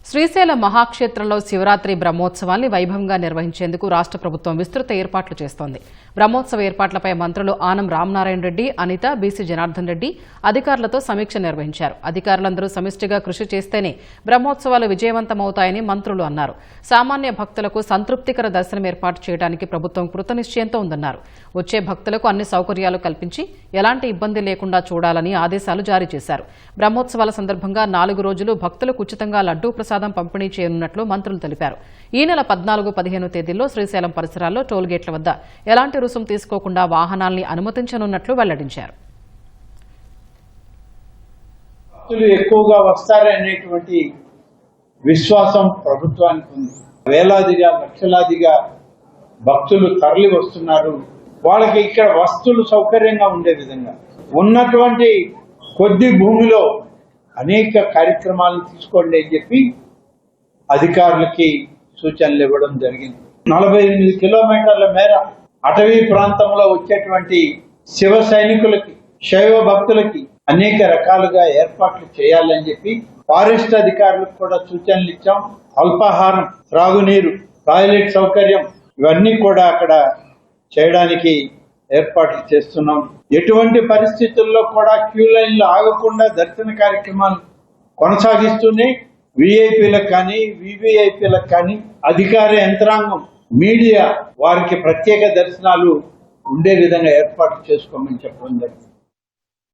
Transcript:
శ్రీశైల మహాక్షేత్రంలో శివరాత్రి బ్రహ్మోత్సవాన్ని వైభవంగా నిర్వహించేందుకు రాష్ట్ర ప్రభుత్వం విస్తృత ఏర్పాట్లు చేస్తోంది. బ్రహ్మోత్సవ ఏర్పాట్లపై మంత్రులు ఆనం రామనారాయణ రెడ్డి, అనిత, బీసీ జనార్దన్ రెడ్డి అధికారులతో సమీక్ష నిర్వహించారు. అధికారులందరూ సమిష్టిగా కృషి చేస్తేనే బ్రహ్మోత్సవాలు విజయవంతమవుతాయని మంత్రులు అన్నారు. సామాన్య భక్తులకు సంతృప్తికర దర్శనం ఏర్పాటు చేయడానికి ప్రభుత్వం కృతనిశ్చయంతో ఉందన్నారు. వచ్చే భక్తులకు అన్ని సౌకర్యాలు కల్పించి ఎలాంటి ఇబ్బంది లేకుండా చూడాలని ఆదేశాలు జారీ చేశారు. బ్రహ్మోత్సవాల సందర్భంగా 4 రోజులు భక్తులకు ఉచితంగా లడ్డూ ప్రసాదం పంపిణీ చేయనున్నట్లు మంత్రులు తెలిపారు. ఈ నెల 14, 15 తేదీల్లో శ్రీశైలం పరిసరాల్లో టోల్గేట్ల వద్ద ఎలాంటి రుసుం తీసుకోకుండా వాహనాల్ని అనుమతించనున్నట్లు వెల్లడించారు. భక్తులు ఎక్కువగా వస్తారనేటువంటి విశ్వాసం ప్రభుత్వానికి ఉంది. వేలాదిగా లక్షలాదిగా భక్తులు తరలి వస్తున్నారు. వాళ్ళకి ఇక్కడ వస్తువులు సౌకర్యంగా ఉండే విధంగా ఉన్నటువంటి కొద్ది భూమిలో అనేక కార్యక్రమాలను తీసుకోండి అని చెప్పి అధికారులకి సూచనలు ఇవ్వడం జరిగింది. 48 కిలోమీటర్ల మేర అటవీ ప్రాంతంలో వచ్చేటువంటి శివ సైనికులకి, శైవ భక్తులకి అనేక రకాలుగా ఏర్పాట్లు చేయాలని చెప్పి ఫారెస్ట్ అధికారులకు కూడా సూచనలు ఇచ్చాం. అల్పాహారం, త్రాగునీరు, టాయిలెట్ సౌకర్యం ఇవన్నీ కూడా అక్కడ చేయడానికి ఏర్పాట్లు చేస్తున్నాం. ఎటువంటి పరిస్థితుల్లో కూడా క్యూ లైన్లు ఆగకుండా దర్శన కార్యక్రమాలు కొనసాగిస్తూనే విఐపీలకు కానీ, వివిఐపీలకు కానీ అధికార యంత్రాంగం, మీడియా వారికి ప్రత్యేక దర్శనాలు ఉండే విధంగా ఏర్పాటు చేసుకోమని చెప్పడం జరిగింది.